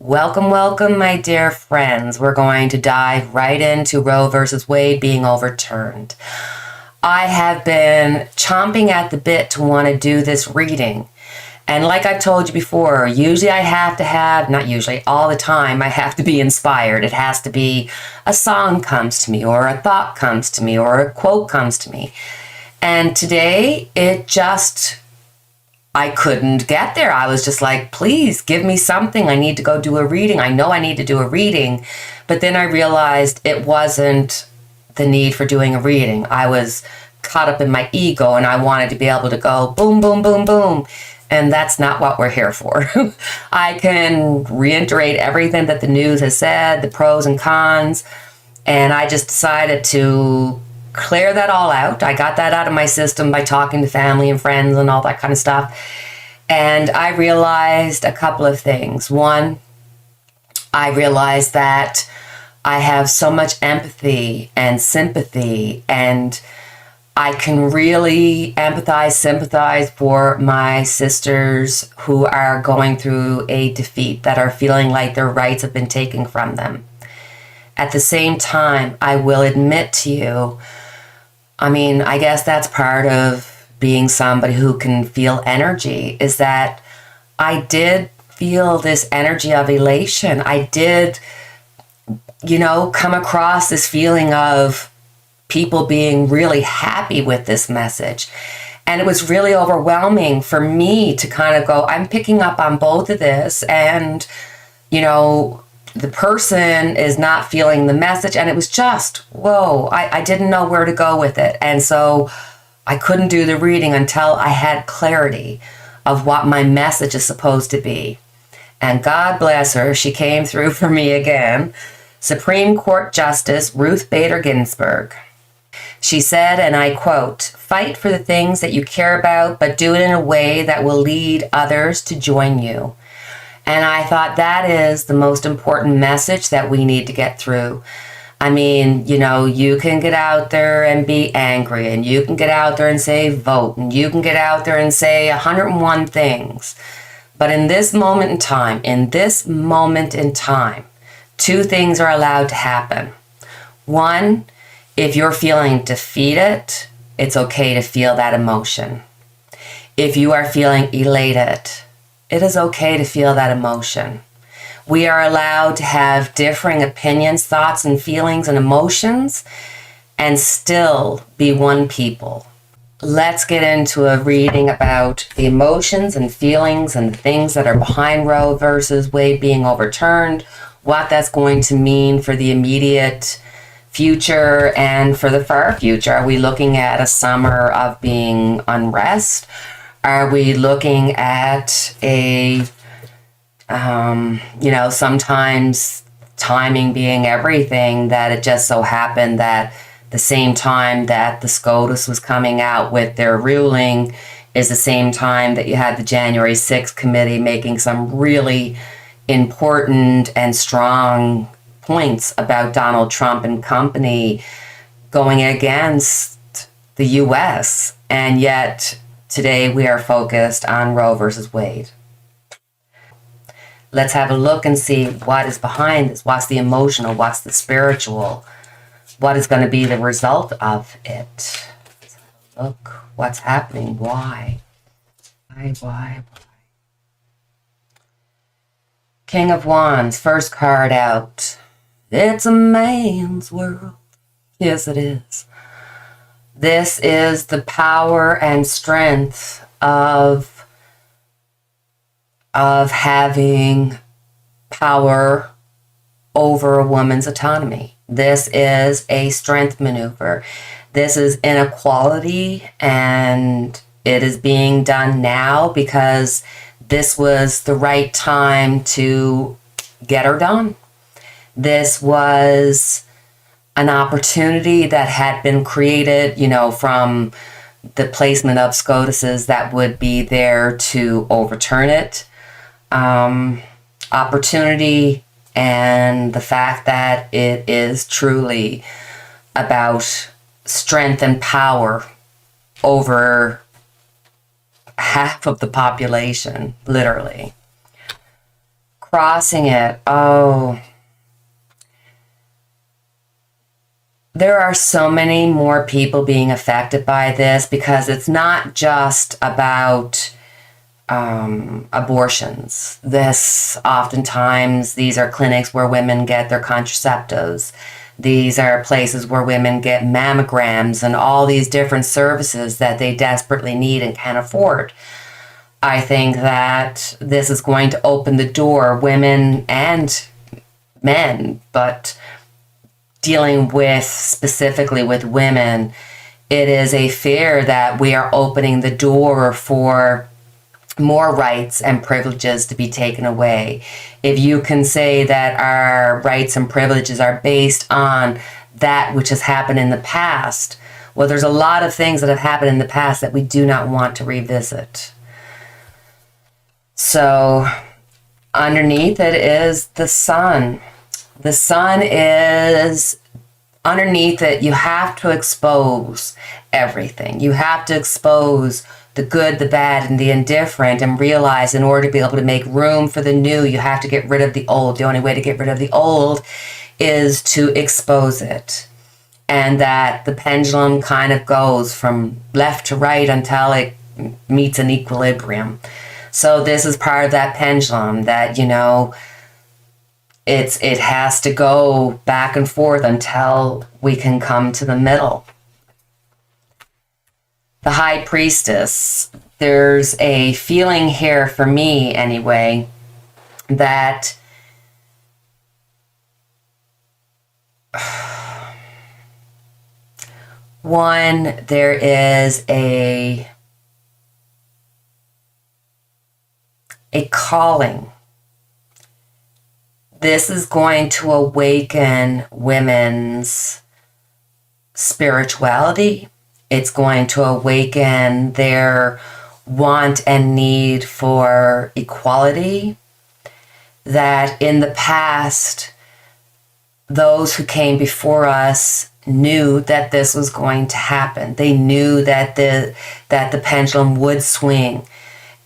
Welcome, welcome, my dear friends. We're going to dive right into Roe versus Wade being overturned. I have been chomping at the bit to want to do this reading. And like I've told you before, usually I have to have, not usually, all the time, I have to be inspired. It has to be a song comes to me, or a thought comes to me, or a quote comes to me. And today, I couldn't get there. I was just like, please give me something. I need to go do a reading. I know I need to do a reading. But then I realized it wasn't the need for doing a reading. I was caught up in my ego and I wanted to be able to go boom, boom, boom, boom. And that's not what we're here for. I can reiterate everything that the news has said, the pros and cons. And I just decided to clear that all out. I got that out of my system by talking to family and friends and all that kind of stuff. And I realized a couple of things. One, I realized that I have so much empathy and sympathy, and I can really empathize, sympathize for my sisters who are going through a defeat, that are feeling like their rights have been taken from them. At the same time, I will admit to you, I guess that's part of being somebody who can feel energy, is that I did feel this energy of elation. I did, come across this feeling of people being really happy with this message. And it was really overwhelming for me to kind of go, I'm picking up on both of this, and, the person is not feeling the message. And it was just, whoa, I didn't know where to go with it. And so I couldn't do the reading until I had clarity of what my message is supposed to be. And God bless her, she came through for me again. Supreme Court Justice Ruth Bader Ginsburg. She said, and I quote, "Fight for the things that you care about, but do it in a way that will lead others to join you." And I thought that is the most important message that we need to get through. You can get out there and be angry, and you can get out there and say vote, and you can get out there and say 101 things. But in this moment in time, two things are allowed to happen. One, if you're feeling defeated, it's okay to feel that emotion. If you are feeling elated, it is okay to feel that emotion. We are allowed to have differing opinions, thoughts, and feelings and emotions, and still be one people. Let's get into a reading about the emotions and feelings and things that are behind Roe versus Wade being overturned, what that's going to mean for the immediate future and for the far future. Are we looking at a summer of being unrest? Are we looking at sometimes timing being everything, that it just so happened that the same time that the SCOTUS was coming out with their ruling is the same time that you had the January 6th committee making some really important and strong points about Donald Trump and company going against the U.S. And yet today we are focused on Roe versus Wade. Let's have a look and see what is behind this. What's the emotional? What's the spiritual? What is going to be the result of it? Let's have a look. What's happening? Why? Why? King of Wands, first card out. It's a man's world. Yes, it is. This is the power and strength of having power over a woman's autonomy. This is a strength maneuver. This is inequality, and it is being done now because this was the right time to get her done. This was an opportunity that had been created, from the placement of SCOTUSes that would be there to overturn it. Opportunity, and the fact that it is truly about strength and power over half of the population, literally. crossing it. Oh, there are so many more people being affected by this, because it's not just about abortions. These are clinics where women get their contraceptives. These are places where women get mammograms and all these different services that they desperately need and can't afford. I think that this is going to open the door, women and men, but dealing with specifically with women, it is a fear that we are opening the door for more rights and privileges to be taken away. If you can say that our rights and privileges are based on that which has happened in the past, well, there's a lot of things that have happened in the past that we do not want to revisit. So underneath it is the sun. The sun is underneath it. You have to expose everything. You have to expose the good, the bad, and the indifferent, and realize in order to be able to make room for the new, you have to get rid of the old. The only way to get rid of the old is to expose it. And that the pendulum kind of goes from left to right until it meets an equilibrium. So this is part of that pendulum that, it has to go back and forth until we can come to the middle. The high priestess, there's a feeling here for me anyway, that one, there is a calling. This is going to awaken women's spirituality. It's going to awaken their want and need for equality. That in the past, those who came before us knew that this was going to happen. They knew that the pendulum would swing,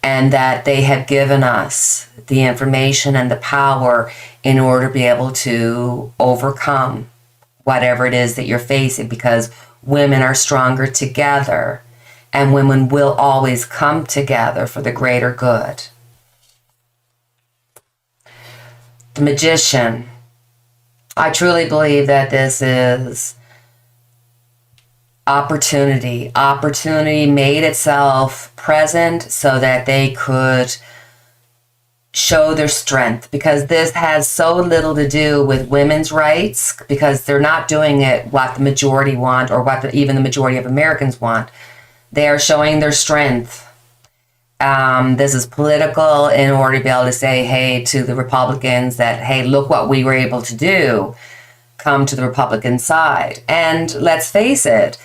and that they have given us the information and the power in order to be able to overcome whatever it is that you're facing, because women are stronger together, and women will always come together for the greater good. The magician. I truly believe that this is opportunity. Opportunity made itself present so that they could show their strength, because this has so little to do with women's rights, because they're not doing it what the majority want, or what even the majority of Americans want. They are showing their strength. This is political in order to be able to say, hey, to the Republicans that, hey, look what we were able to do. Come to the Republican side. And let's face it,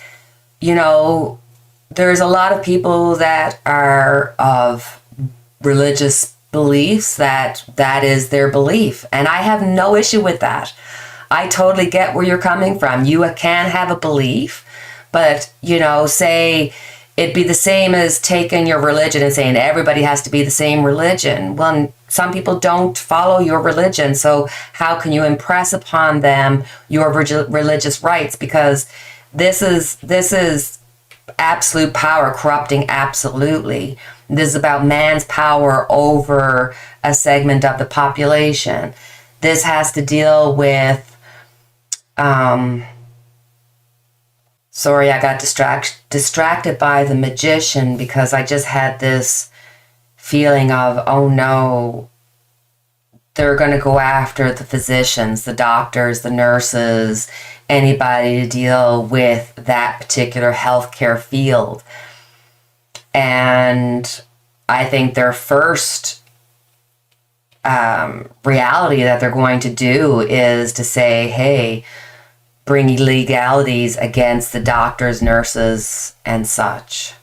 there's a lot of people that are of religious beliefs that is their belief. And I have no issue with that. I totally get where you're coming from. You can have a belief, but, say it'd be the same as taking your religion and saying everybody has to be the same religion. Well, some people don't follow your religion. So how can you impress upon them your religious rights? Because this is absolute power corrupting absolutely. This is about man's power over a segment of the population. This has to deal with, sorry, I got distracted by the magician, because I just had this feeling of, oh no, they're going to go after the physicians, the doctors, the nurses, anybody to deal with that particular healthcare field. And I think their first reality that they're going to do is to say, hey, bring illegalities against the doctors, nurses, and such.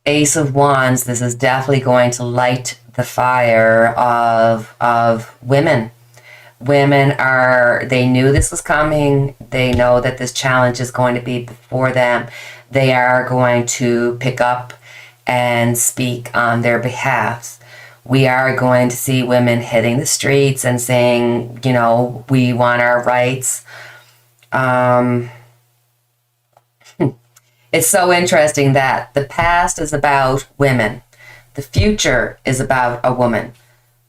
Ace of Wands, this is definitely going to light the fire of women. Women they knew this was coming. They know that this challenge is going to be before them. They are going to pick up and speak on their behalf. We are going to see women hitting the streets and saying, you know, we want our rights. It's so interesting that the past is about women. The future is about a woman.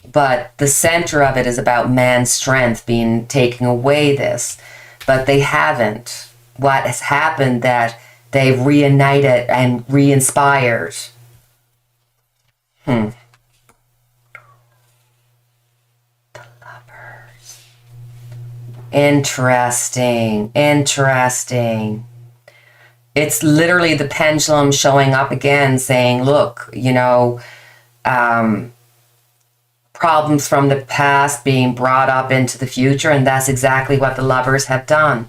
But the center of it is about man's strength being taking away this. But they haven't. What has happened that they've reunited and re-inspired. The lovers. Interesting. It's literally the pendulum showing up again saying, look, you know, problems from the past being brought up into the future, and that's exactly what the lovers have done.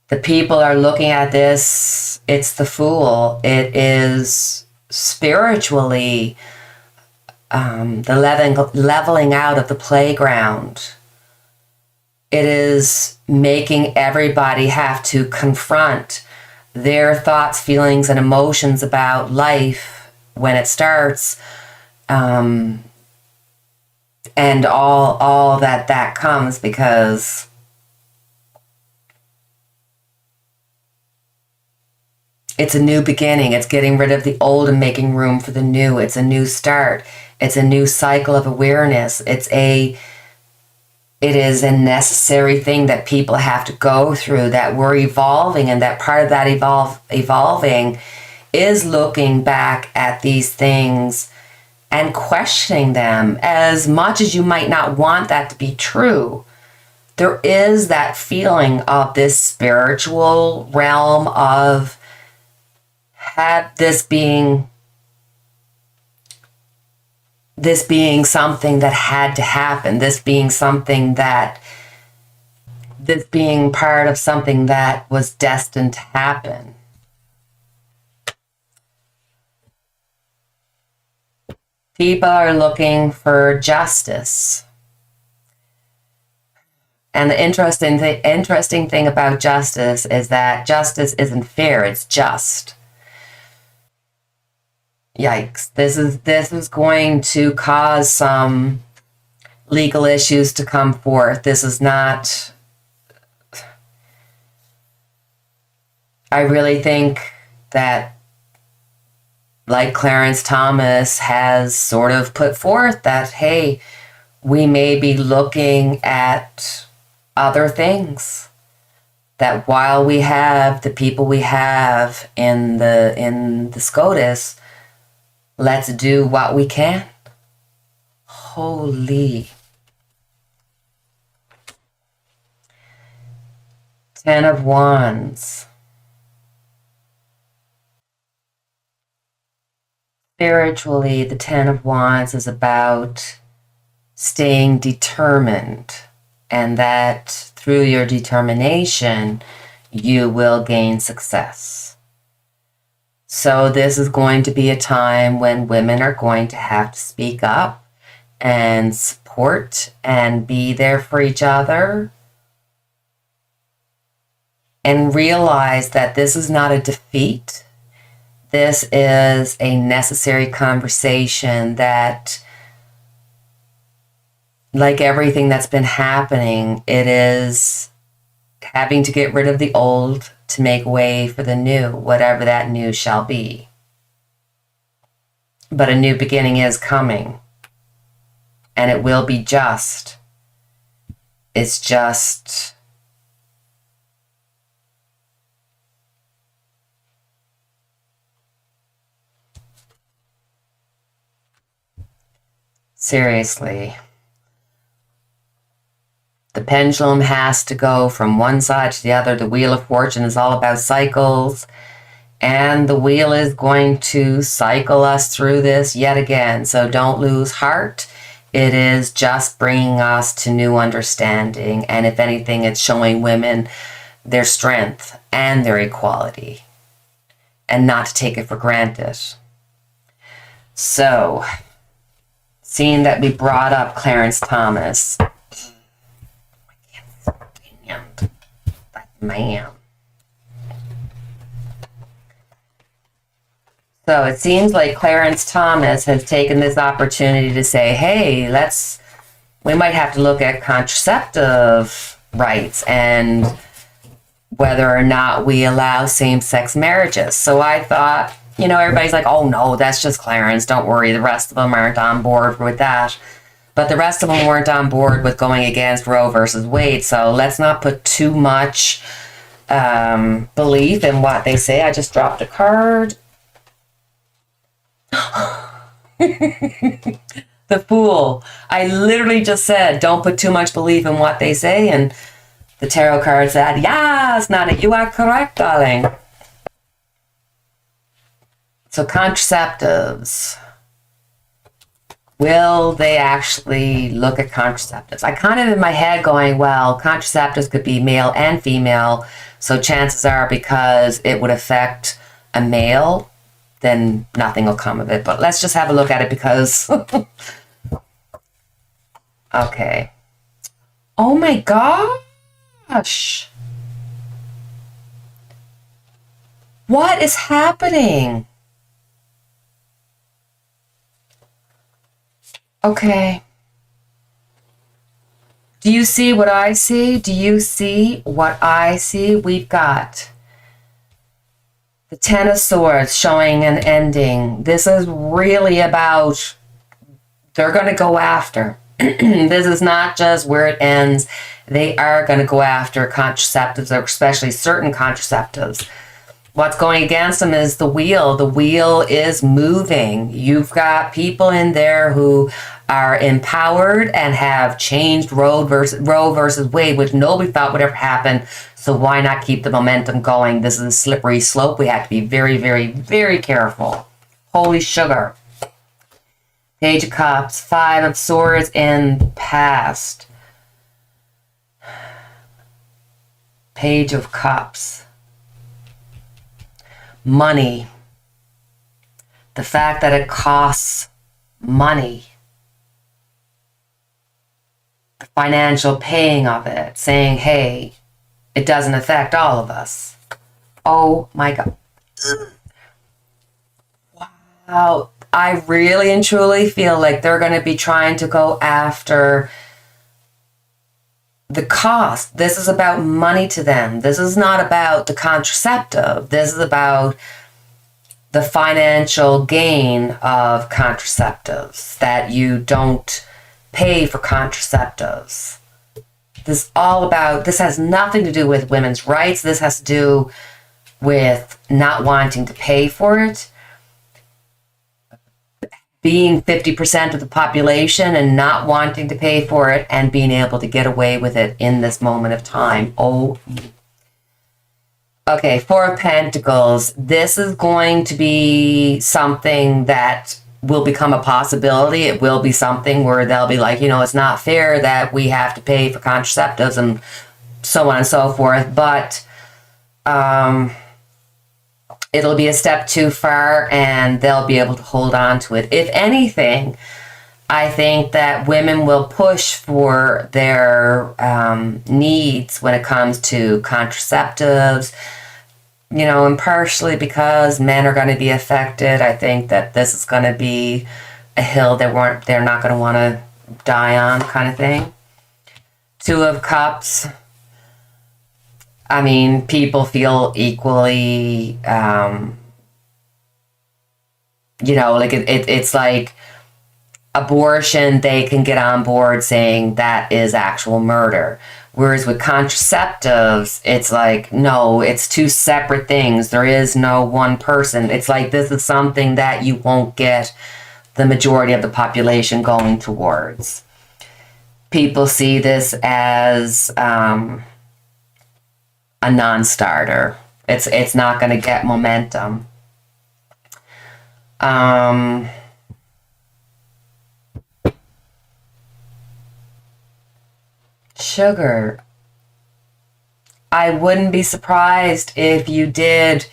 The people are looking at this, it's the Fool. It is spiritually the leveling out of the playground. It is making everybody have to confront their thoughts, feelings, and emotions about life when it starts, and all that comes, because it's a new beginning. It's getting rid of the old and making room for the new. It's a new start. It's a new cycle of awareness. It is a necessary thing that people have to go through, that we're evolving, and that part of that evolving is looking back at these things and questioning them. As much as you might not want that to be true, there is that feeling of this spiritual realm of this being something that had to happen, this being part of something that was destined to happen. People are looking for justice. And the interesting thing about justice is that justice isn't fair, it's just. Yikes. This is going to cause some legal issues to come forth. This is not... I really think that, like Clarence Thomas has sort of put forth, that, hey, we may be looking at other things. That while we have the people we have in the SCOTUS, let's do what we can. Holy. 10 of Wands. Spiritually, the 10 of Wands is about staying determined, and that through your determination, you will gain success. So this is going to be a time when women are going to have to speak up and support and be there for each other, and realize that this is not a defeat. This is a necessary conversation that, like everything that's been happening, it is having to get rid of the old to make way for the new, whatever that new shall be. But a new beginning is coming, and it will be just. It's just... seriously. The pendulum has to go from one side to the other. The Wheel of Fortune is all about cycles, and the wheel is going to cycle us through this yet again. So don't lose heart. It is just bringing us to new understanding, and if anything, it's showing women their strength and their equality, and not to take it for granted. So, seeing that we brought up Clarence Thomas, I can't stand that man. So it seems like Clarence Thomas has taken this opportunity to say, hey, we might have to look at contraceptive rights and whether or not we allow same-sex marriages. So I thought, everybody's like, oh no, that's just Clarence. Don't worry. The rest of them aren't on board with that. But the rest of them weren't on board with going against Roe versus Wade. So let's not put too much belief in what they say. I just dropped a card. The Fool. I literally just said, don't put too much belief in what they say. And the tarot card said, yes, Nana, you are correct, darling. So contraceptives. Will they actually look at contraceptives? I kind of in my head going, well, contraceptives could be male and female. So chances are because it would affect a male, then nothing will come of it. But let's just have a look at it because... Okay. Oh my gosh. What is happening? Okay. Do you see what I see? Do you see what I see? We've got the Ten of Swords showing an ending. This is really about, they're going to go after. This is not just where it ends. They are going to go after contraceptives, or especially certain contraceptives. What's going against them is the wheel. The wheel is moving. You've got people in there who are empowered and have changed Roe versus Wade, which nobody thought would ever happen. So why not keep the momentum going? This is a slippery slope. We have to be very, very, very careful. Holy sugar. Page of Cups, Five of Swords in the past. Page of Cups. Money. The fact that it costs money. The financial paying of it. Saying, hey, it doesn't affect all of us. Oh my God. Wow. I really and truly feel like they're going to be trying to go after the cost. This is about money to them. This is not about the contraceptive. This is about the financial gain of contraceptives, that you don't pay for contraceptives. This has nothing to do with women's rights. This has to do with not wanting to pay for it. Being 50% of the population and not wanting to pay for it and being able to get away with it in this moment of time. Oh, okay. Four of Pentacles. This is going to be something that will become a possibility. It will be something where they'll be like, it's not fair that we have to pay for contraceptives and so on and so forth. But, it'll be a step too far and they'll be able to hold on to it. If anything, I think that women will push for their needs when it comes to contraceptives, and partially because men are going to be affected. I think that this is going to be a hill they're not going to want to die on, kind of thing. Two of Cups. I mean, people feel equally, it's like abortion, they can get on board saying that is actual murder. Whereas with contraceptives, it's like, no, it's two separate things. There is no one person. It's like this is something that you won't get the majority of the population going towards. People see this as... a non-starter. It's not going to get momentum. Sugar. I wouldn't be surprised if you did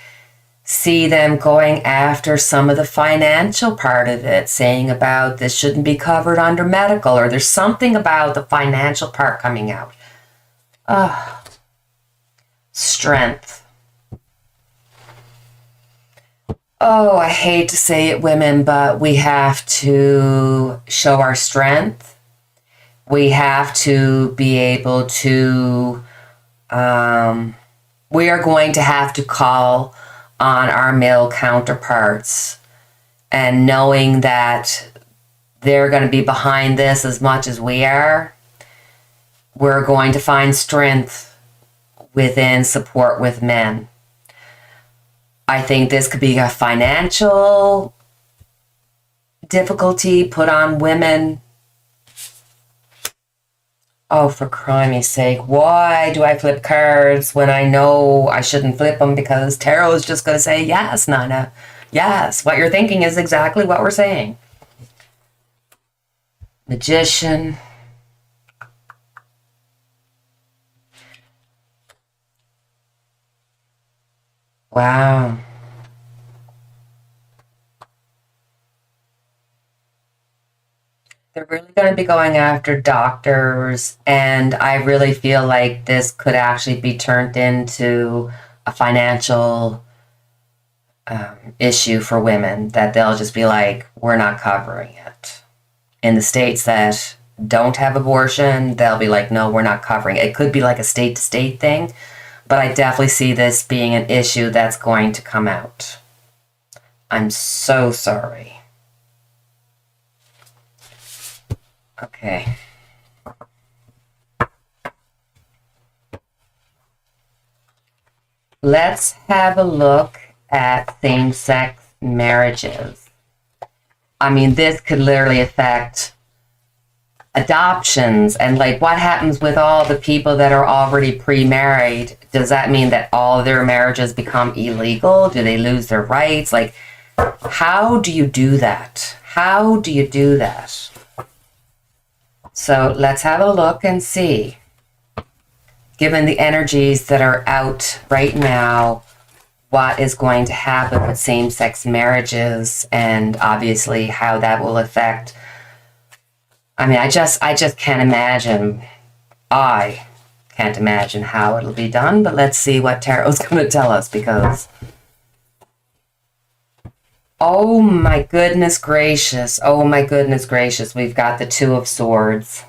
see them going after some of the financial part of it, saying about this shouldn't be covered under medical, or there's something about the financial part coming out. Strength. oh, I hate to say it, women, but we have to show our strength. We have to be able to, we are going to have to call on our male counterparts, and knowing that they're going to be behind this as much as we are, we're going to find strength within support with men. I think this could be a financial difficulty put on women. Oh, for crimey's sake, why do I flip cards when I know I shouldn't flip them? Because tarot is just going to say, yes, Nana. Yes, what you're thinking is exactly what we're saying. Magician. Wow. They're really going to be going after doctors, and I really feel like this could actually be turned into a financial issue for women, that they'll just be like, we're not covering it. In the states that don't have abortion, they'll be like, no, we're not covering it. It could be like a state to state thing, but I definitely see this being an issue that's going to come out. I'm so sorry. Okay. Let's have a look at same-sex marriages. I mean, this could literally affect adoptions, and like, what happens with all the people that are already pre-married? Does that mean that all their marriages become illegal? Do they lose their rights? Like, how do you do that? How do you do that? So let's have a look and see, given the energies that are out right now, what is going to happen with same-sex marriages, and obviously how that will affect. I mean, I just can't imagine. I can't imagine how it'll be done, but let's see what tarot's going to tell us, because oh my goodness gracious, we've got the Two of Swords.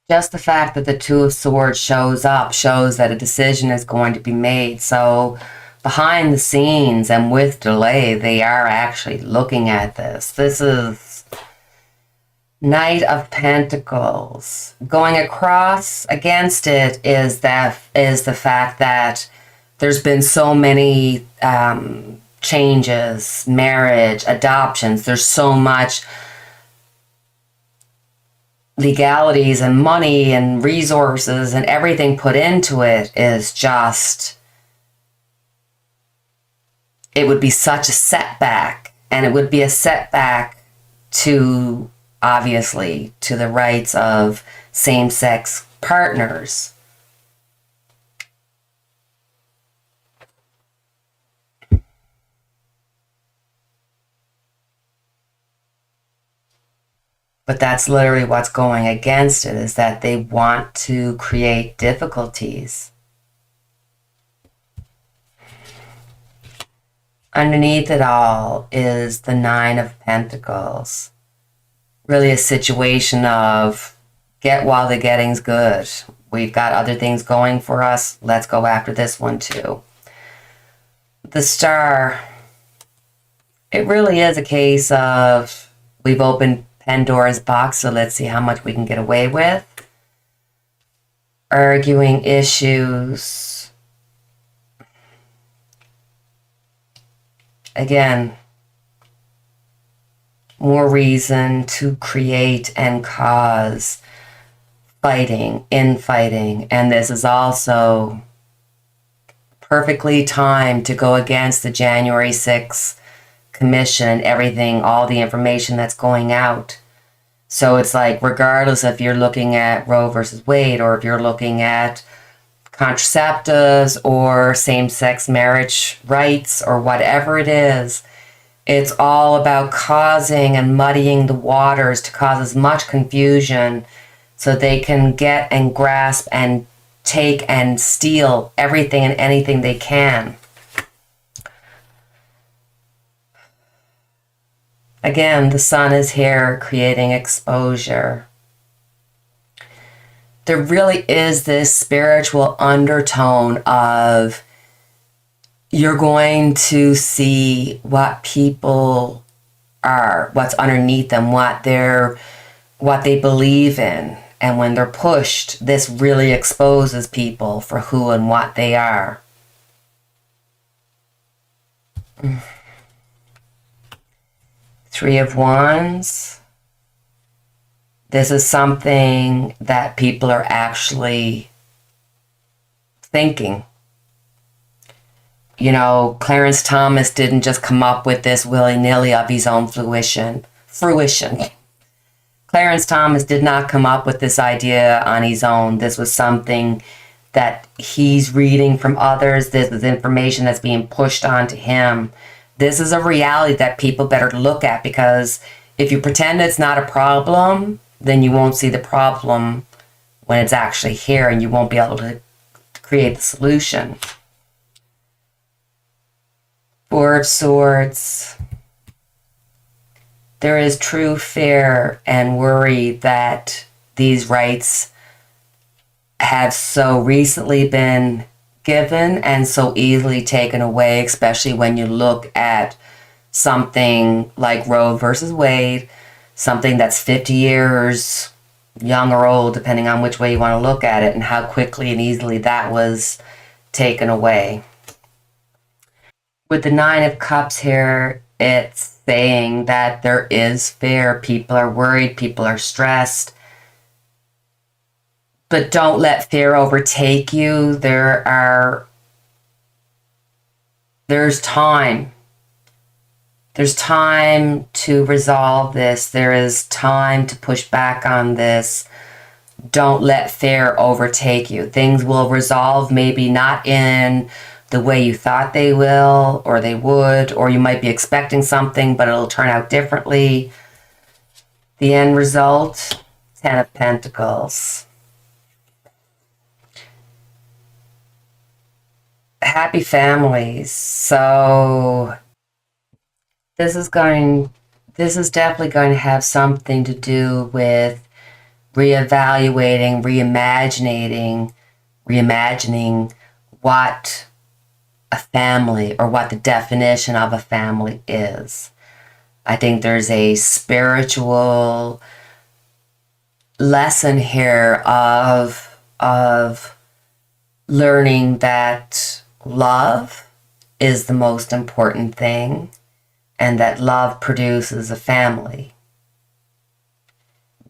Just the fact that the Two of Swords shows up shows that a decision is going to be made. So behind the scenes and with delay, they are actually looking at this. This is Knight of Pentacles. Going across against it is the fact that there's been so many changes, marriage, adoptions. There's so much legalities and money and resources and everything put into it. Is just, it would be such a setback, and it would be a setback to, obviously, to the rights of same-sex partners. But that's literally what's going against it, is that they want to create difficulties. Underneath it all is the Nine of Pentacles. Really a situation of get while the getting's good. We've got other things going for us. Let's go after this one too. The Star. It really is a case of, we've opened Pandora's box, so let's see how much we can get away with. Arguing issues. Again, more reason to create and cause fighting, infighting. And this is also perfectly timed to go against the January 6th commission, everything, all the information that's going out. So it's like, regardless if you're looking at Roe versus Wade, or if you're looking at contraceptives or same-sex marriage rights, or whatever it is, it's all about causing and muddying the waters to cause as much confusion so they can get and grasp and take and steal everything and anything they can. Again, the sun is here creating exposure. There really is this spiritual undertone of you're going to see what people are, what's underneath them, what they believe in. And when they're pushed, this really exposes people for who and what they are. Three of Wands. This is something that people are actually thinking. You know, Clarence Thomas didn't just come up with this willy-nilly of his own fruition. Clarence Thomas did not come up with this idea on his own. This was something that he's reading from others. This is information that's being pushed onto him. This is a reality that people better look at, because if you pretend it's not a problem, then you won't see the problem when it's actually here, and you won't be able to create the solution. Four of Swords. There is true fear and worry that these rights have so recently been given and so easily taken away, especially when you look at something like Roe versus Wade, something that's 50 years young or old, depending on which way you want to look at it, and how quickly and easily that was taken away. With the Nine of Cups here, it's saying that there is fear. People are worried, people are stressed. But don't let fear overtake you. There's time. There's time to resolve this. There is time to push back on this. Don't let fear overtake you. Things will resolve, maybe not in the way you thought they will or they would, or you might be expecting something, but it'll turn out differently. The end result, Ten of Pentacles. Happy families. So this is definitely going to have something to do with reevaluating, reimagining what a family, or what the definition of a family is. I think there's a spiritual lesson here of learning that love is the most important thing, and that love produces a family.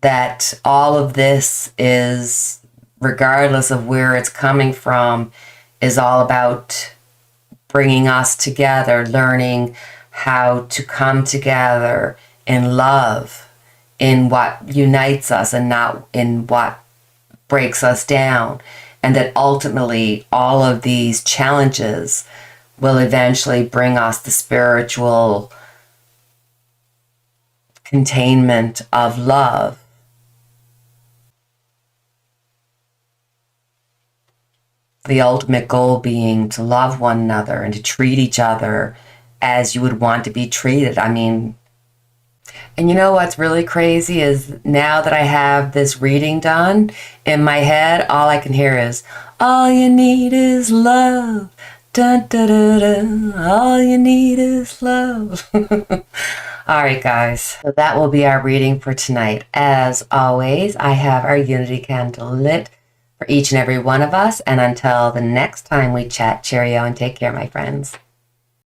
That all of this is, regardless of where it's coming from, is all about bringing us together, learning how to come together in love, in what unites us and not in what breaks us down. And that ultimately all of these challenges will eventually bring us the spiritual containment of love. The ultimate goal being to love one another and to treat each other as you would want to be treated. I mean, and you know what's really crazy is now that I have this reading done, in my head, all I can hear is, all you need is love. Dun, dun, dun, dun. All you need is love. All right, guys. So that will be our reading for tonight. As always, I have our Unity candle lit for each and every one of us. And until the next time we chat, cheerio and take care, my friends.